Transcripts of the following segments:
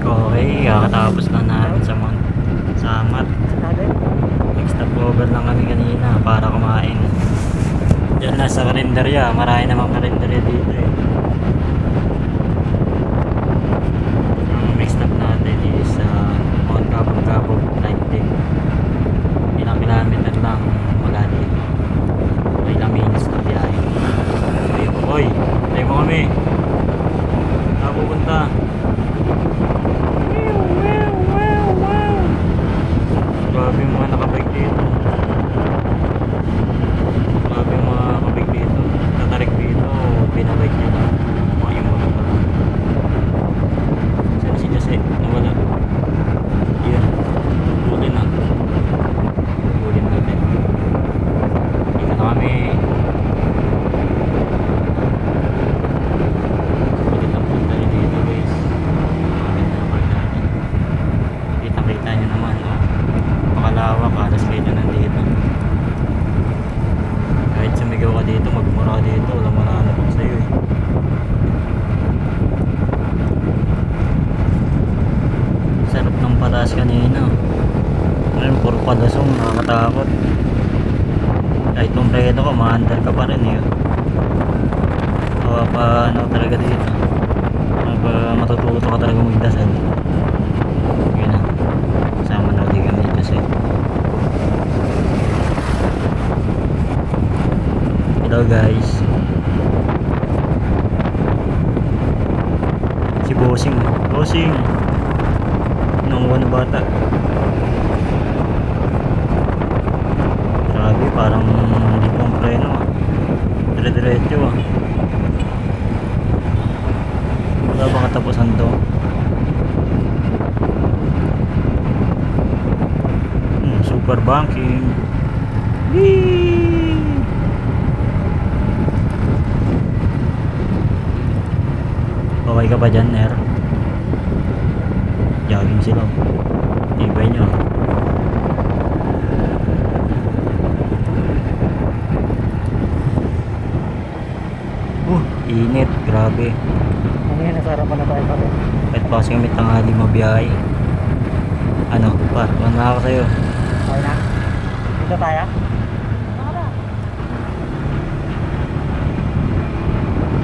Okay, kakatapos lang namin sa Samat. Nag-stop over lang kami kanina para kumain. Diyan na sa karinderya, marami namang karinderya dito eh. Ang next stop natin is Mount Kabog-Kabog Lightning. Ilang kilometer lang mula dito. May ilang minutes na biyahe. Hoy, tayo mo kami. Saan pupunta? Grabe yung mga nakabike dito. Grabe yung mga nakabike dito. Tatarik dito, binabike nyo na. Mga yung mga pala. Saan si Jose? Nawala. Yun. Bulin na. Bulin natin. Dito na kami. Ulit ang punta rin dito guys. Maganda na pagdaanan. Kita-kita nyo naman. Pakalawak, alas kayo nandito. Kahit sumigaw ka dito, magmura ka dito, walang mananapag sa'yo eh. Sarap ng patas kanina. Ngayon, puro palasong, nakakatakot. Kahit nung predo ka, ma-under ka pa rin eh. Ano talaga dito. Matututo ka talaga magdasal. Yun na. Sama na ulit kami dito sa'yo. Hello guys. Si Bossing. Bossing. Nanguha na bata. Grabe, parang hindi pong preno ah. Dire-diretso ah. Wala ba katapusan to? Super banking. Whee! Okay ka ba dyan, Air? Jogging sila. Tibay nyo. Init. Grabe. Ano yan? Nasa harapan na tayo pa rin. Kahit pa kasi kami tanghali mabiyahe. Ano? Par, na ako sa'yo. Okay na? Dito tayo?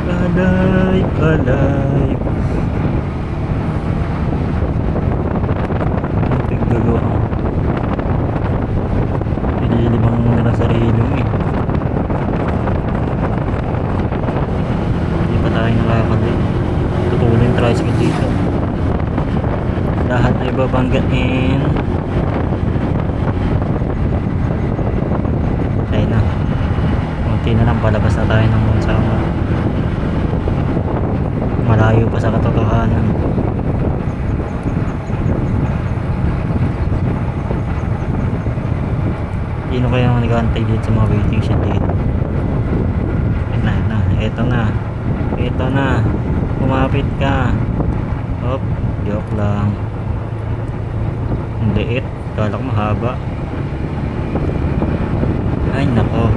Alive, alive. Ang tigdulo ako. Nililimang mo na sarili mo eh. Hindi pa tayo nakakad eh. Tutuloy yung tricycle dito. Lahat ay babanggain. Tayo na. Munti na lang, palabas na tayo ng Sama. Malayo pa sa katotohanan. Sino kaya ang nag-aantay dito sa mga waiting shed dito? Eto na. Kumapit ka. Hop, joke lang. Ang liit. Kala ko mahaba. Ay nako.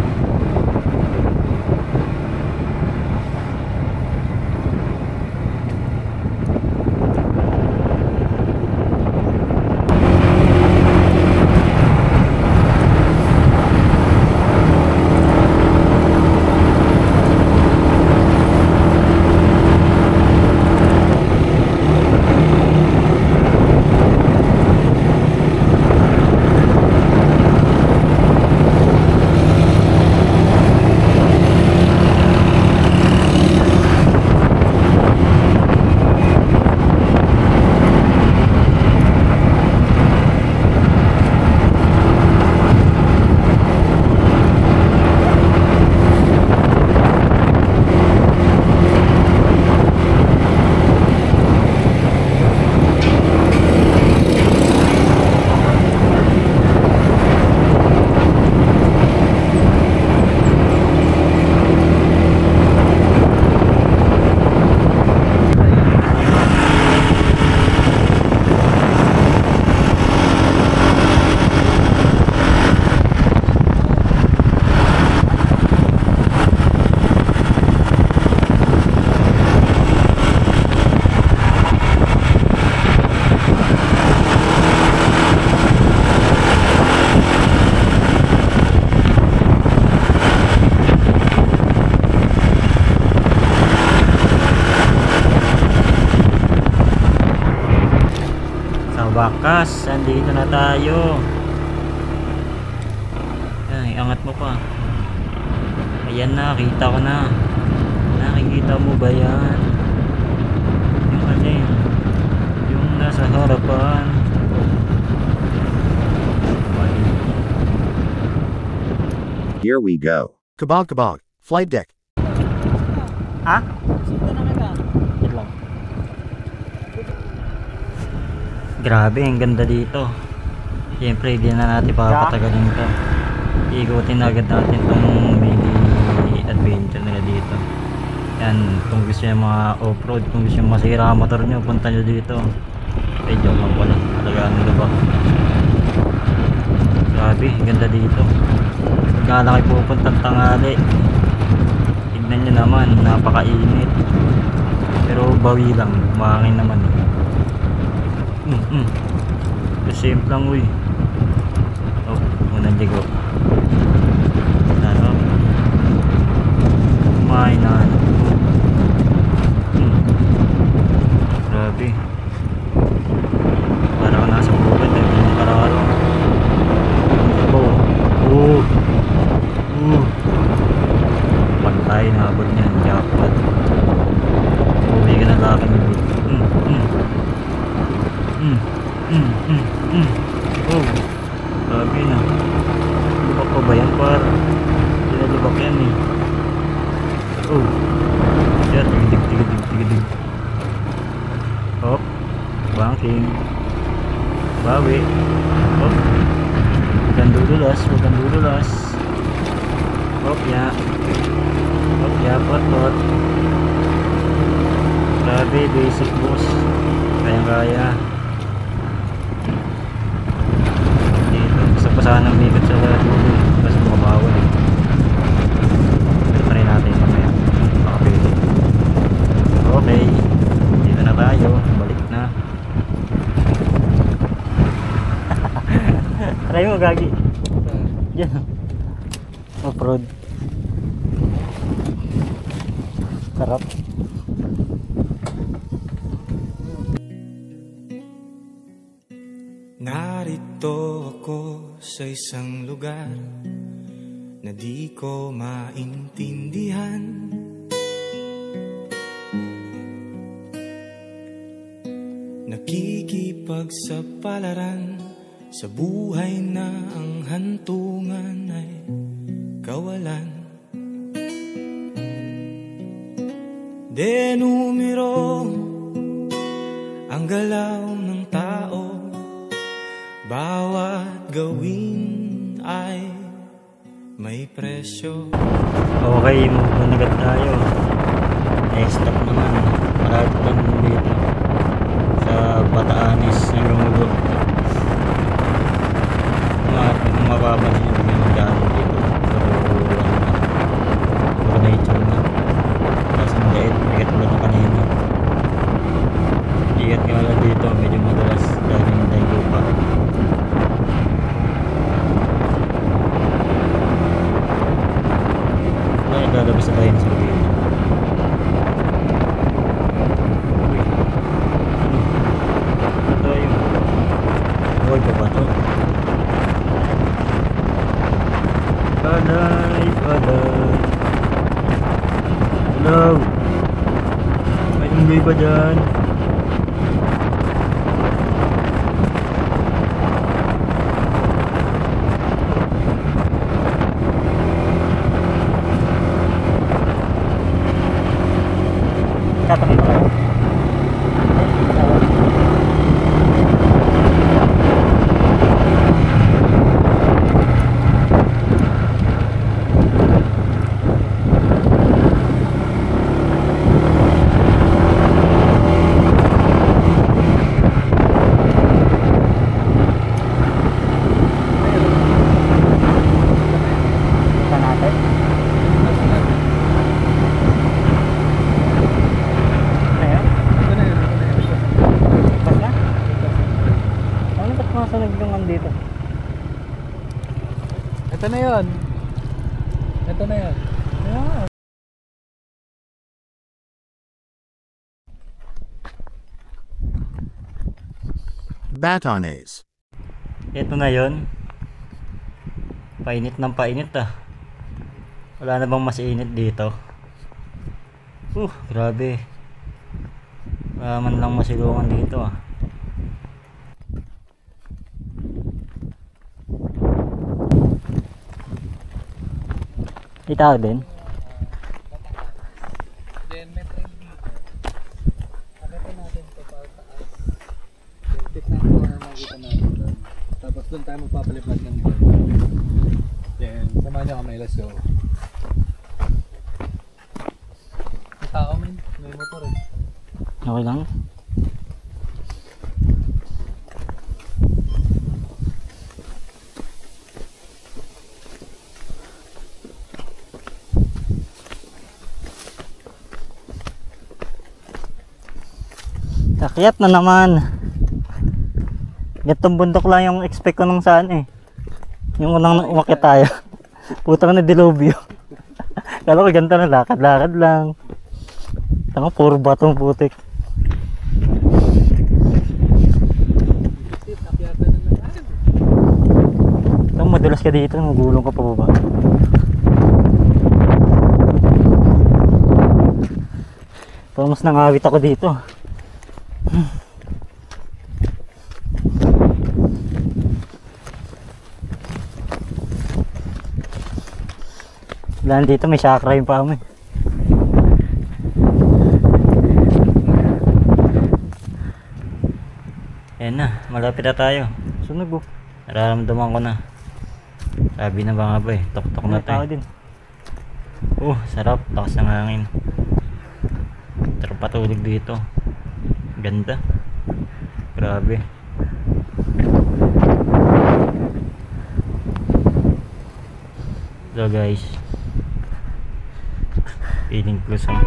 Wakas, andito na tayo. Ay, angat mo pa. Ayan na, kita ko na. Nakikita mo ba yan? Yung alin? Yung nasa harapan. Here we go. Kabog kabog. Flight deck. Ha? Sinta na kita. Yan lang. Grabe, ang ganda dito. Siyempre, hindi na natin papatagalin ito. Ikutin agad natin itong mini adventure nila dito. Yan, kung gusto nyo mga off-road, kung gusto nyo masira ang motor nyo, punta nyo dito. Eh, joke lang pala. Talagaan nila ba? Grabe, ganda dito. Pagkala kayo pupuntang tangali. Tignan nyo naman, napakainit. Pero bawi lang, mahangin naman. The same lang, uy. Oh, unang ligo. Ano? Mainan. Grabe. Parang nasa bukid eh. Hindi kararo. Oh. Pantay na abot niyan. Jackpot. Uwi ka na laki ni Bud. Oh. Grabe na. Lubak pa ba yan par? Hindi na lubak yan eh. Oh. Yan. Tigidig. Hop. Banking. Bawi. Hop. Huwag kang dudulas. Hop ya. Hop ya, pot. Grabe, basic boss. Kaya. Dito, gusto pa sana umikat sa dulo. Kasi makabawal eh. Pero pa rin natin mamaya. Makapili. Okay. Dito na tayo. Balik na. Try mo, gagi. Yan. Off-road. Sarap. Narito ako sa isang lugar na di ko maintindihan. Nakikipagsapalaran sa buhay na ang hantungan ay kawalan. Denumero ang galaw ng tao, bawat gawin ay may presyo. Okay, move agad tayo. Stop naman. Malapit lang dito sa Batanes hanggang Mugo. Mapapansin nyo may magdaanan dito. Puro nature na. Tapos ang liit, bigat ulan na kanina. Bigat nga lang dito, medyo madalas dahil hindi lupa. Lalabas na tayo sa lugar. Ano tayo? Huwag pa ba ito? Paday. Hello. May unggoy ba dyan? Katabi ko kayo. Dito. Ito na yun. Ayan. Batanes. Ito na yon. Painit ng painit ah. Wala na bang mas init dito? Grabe. Wala man lang masilungan dito ah. Itaw din. Then may train dito. Agapin natin ito para taas. Then tip na ito na makikita natin doon. Tapos doon tayo magpapalipad ng doon. Then samahan nyo kami, let's go. May tao man, may motor eh. Okay lang. Akyat na naman. Gantong bundok lang yung expect ko nung saan eh. Yung unang umakyat tayo. Putang na dilubyo. Kala ko ganito na lakad-lakad lang. Tanga puro batong putik. Tanga madulas ka dito, nagulong ka pa baba. Parang mas nangawit ako dito. Wala dito, may chakra yung pa mo eh. Ayan na, malapit na tayo. Sunog oh. Nararamdaman ko na. Sabi na ba nga ba eh, tok-tok na tayo. Din. Sarap, takas ng hangin. Sarap patulog dito. Ganda. Grabe. So guys, feeling close ang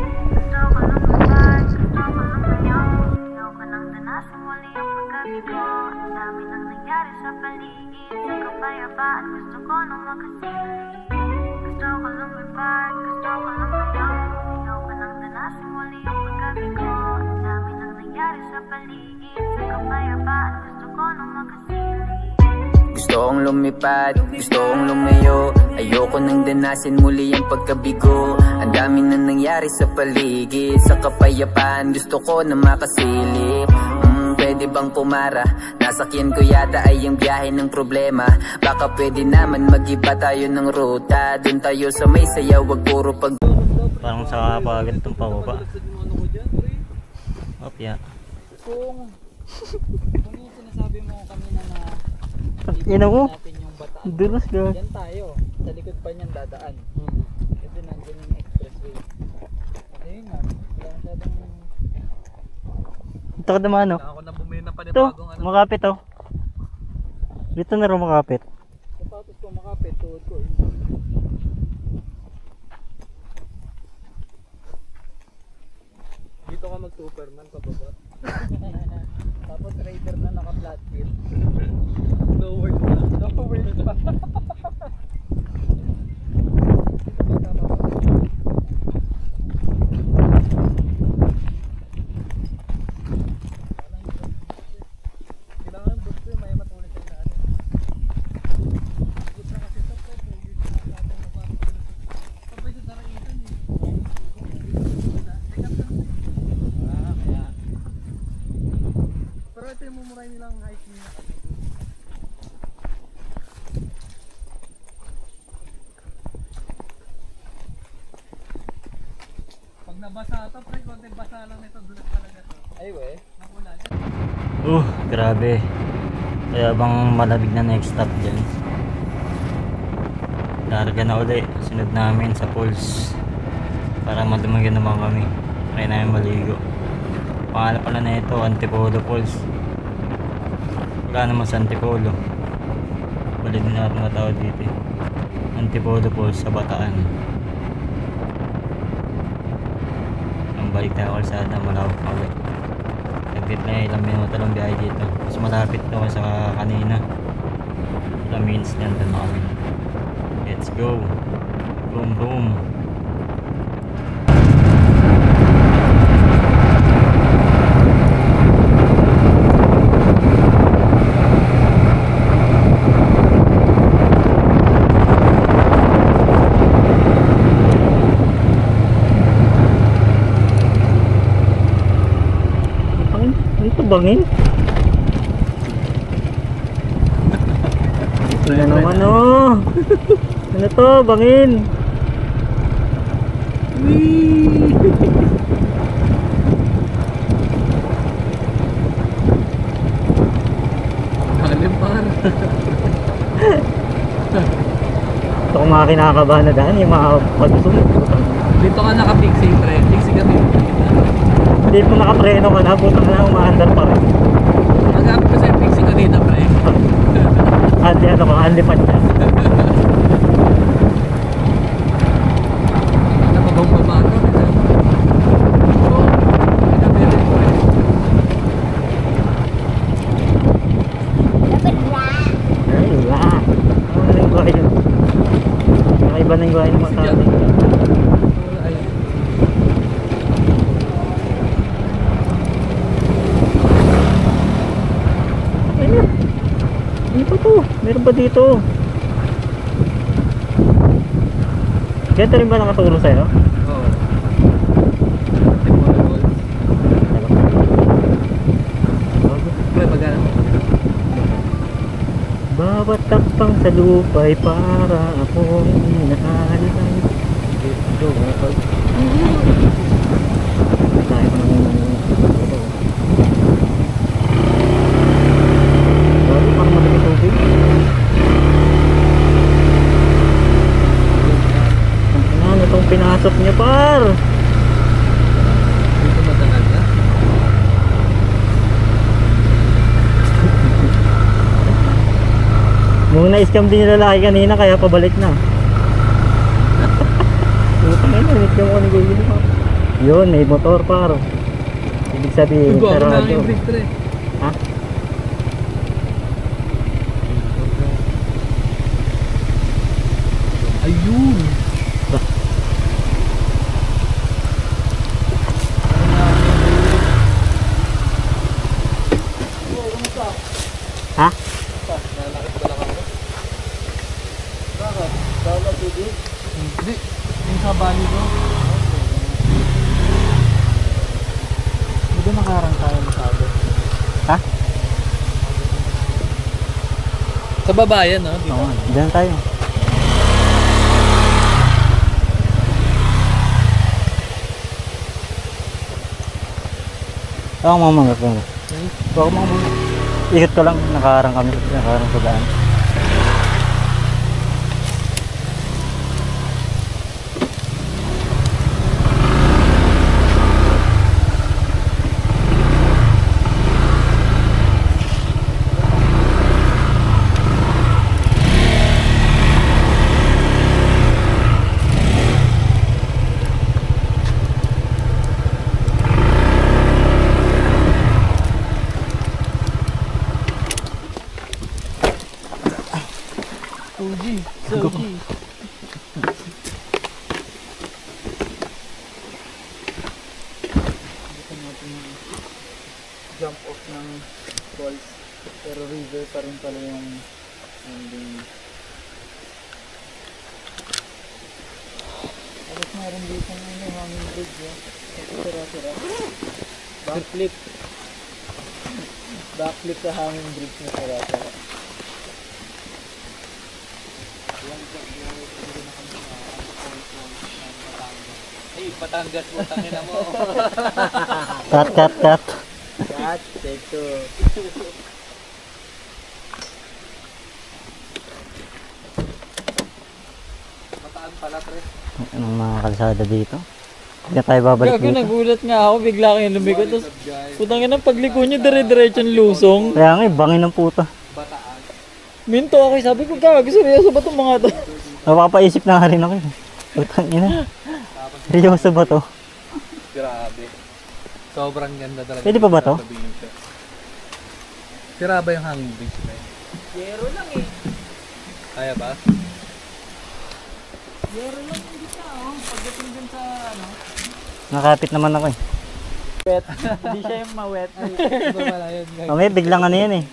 gusto kong lumipad, gusto kong lumayo. Ayoko nang danasin muli ang pagkabigo. Ang dami na nangyari sa paligid. Sa kapayapaan gusto ko na makasilip. Pwede bang pumara? Nasakyan ko yata ay yung biyahe ng problema. Baka pwede naman mag-iba tayo ng ruta. Doon tayo sa may sayaw, wag puro pag... parang sa pagantong pababa. Yeah. Kung yung sinasabi mo kanina na Ina mo? natin yung Bataan. Dulas ka. Yan tayo. Sa likod pa niyan dadaan. Kasi nandun yung expressway. Ayun nga. Wala masyadong... Ito ka naman no? Ako na bumili ng Ito, panibagong ano. makapit oh. Dito na rin makapit. Sapatos ko makapit. Tuhod ko. Dito ka mag-superman pababa. Tapos raider na naka-flat kit. Lower pa. Lower pa. Kailangan gusto yung may matulis yung daan. Gusto kasi ito po. Kapag sa daragitan eh. Kaya. Pero ito yung mumuray nilang hike nila. Pag nabasa ito, pre, konting basa lang nito, dulas talaga to. Ay, we? Nakula dyan. Grabe. Kaya bang malamig na next stop dyan. Larga na uli. Sunod namin sa pools. Para madumagyan naman kami. Try namin maligo. Pangalan pala na ito, Antipolo Falls. Wala naman sa Antipolo. Bali din natin mga tao dito. Antipolo Falls sa Bataan. Ang balik tayo kalsada, malawak na ulit. Nagdit na ilang minuto lang biyahe dito. Mas malapit na sa kanina. Ilang minutes na doon kami. Let's go. Boom boom. Ano to, bangin? Ano naman oh? Ano to, bangin? Halim par. Ito kung mga kinakabahan na daan, yung mga pagsunod. Dito ka naka-fixing pre. Fixing kami. Hindi po nakapreno ka na, putang na umaandar pa rin. Magkapit ko sa'yo fixing ko dito pre. Andi ano ka, andi pa niya. Napabang-babaan ka. Oo. Pinapilit ko eh. Ay, wala. Ano na yung buhay yun? Nakaiba na yung buhay ng mga tao. Ayun. Ayun. Ano pa to? Meron ba dito? Ganito rin ba nakatulong sa'yo? Oo. Timor balls. Pre, magana mo. Bawat takpang sa lupa'y para akong inaalay. Dito kapag tayo pa naman bago parang madami tubig. Ano itong pinasok niya par? Dito matagal na. Nung na-scam din yung lalaki kanina kaya pabalik na. Putang ina, na-scam ko ni Google pa. Yun, may motor par. Ibig sabihin, Bago na sarado. yung bridge pre. Ha? Ayun. Ha? Hindi. Yung sa bali ko. Hindi nakarang tayo masyado. Ha? Sa babayan no? Dito. Oo, dyan tayo. Ako mamamit ko. Ako mamamit. Ikot ko lang, nakaharang kami. Nakaharang sa daan. Jump off ng falls pero river pa rin pala yung ending. Tapos meron dito ng hanging bridge sira-sira. Backflip sa hanging bridge na sira-sira. Ay, Batangas mo, tangina mo. Cut. Cut, take two. Mataan pala, pre. Anong mga kalsada dito? Hindi na tayo babalik Gago, dito. nagulat nga ako, bigla kayong lumikot. Tapos, putang ina, pagliko nyo, dire-diretsyon lusong. Kaya nga, bangin ng puta. Bataan. Minto ako, sabi ko, gago, seryoso ba itong mga to? Napapaisip na nga rin ako. Putang ina. Seryoso ba to? Grabe. Sobrang ganda talaga. Pwede pa ba to? Sira ba yung hanging bridge na yun? Zero lang eh. Kaya ba? Zero lang yung isa, oh. Pagdating dun sa, ano, Nakapit naman ako eh. wet. Hindi siya yung ma-wet. Iba pala yun. Kami, biglang ano yan eh.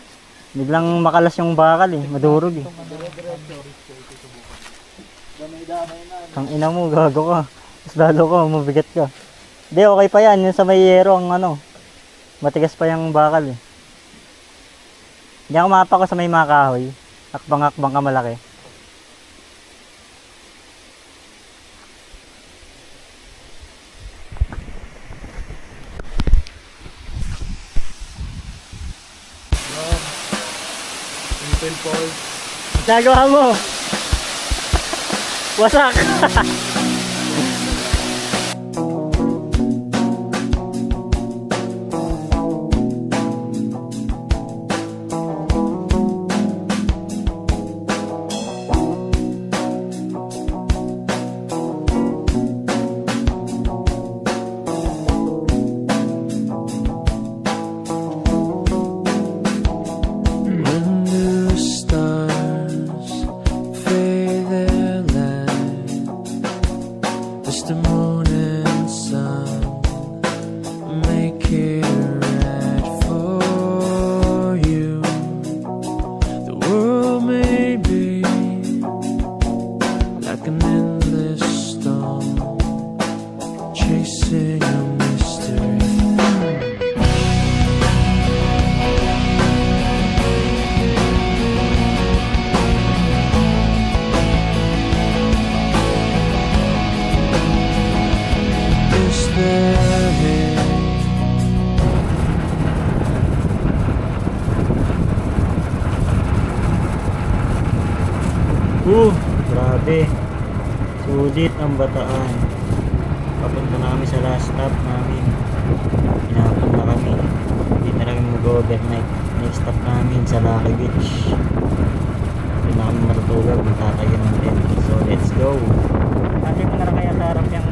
Biglang makalas yung bakal eh. Madurog eh. Kang ina mo, gago ka. Mas lalo ka, mabigat ka. Hindi, okay pa yan. Yung sa may yero ang ano. Matigas pa yung bakal eh. Hindi ako mapa ko sa may mga kahoy. Akbang-akbang ka malaki. Simple Paul. Nagawa mo! Wasak! When the stars fade their light, just the moon and sun make it right for you. The world may be like an endless storm, chasing a mystery. Is there hate? Grabe. Sulit ang Bataan. Papunta na kami sa last stop namin. Pinapun na kami. Hindi na kami mag-overnight. Next stop namin sa Lucky Beach. Doon na kami matutulog. Magtatayo ng tent. So let's go. Kasi mo na lang kaya sa harap yung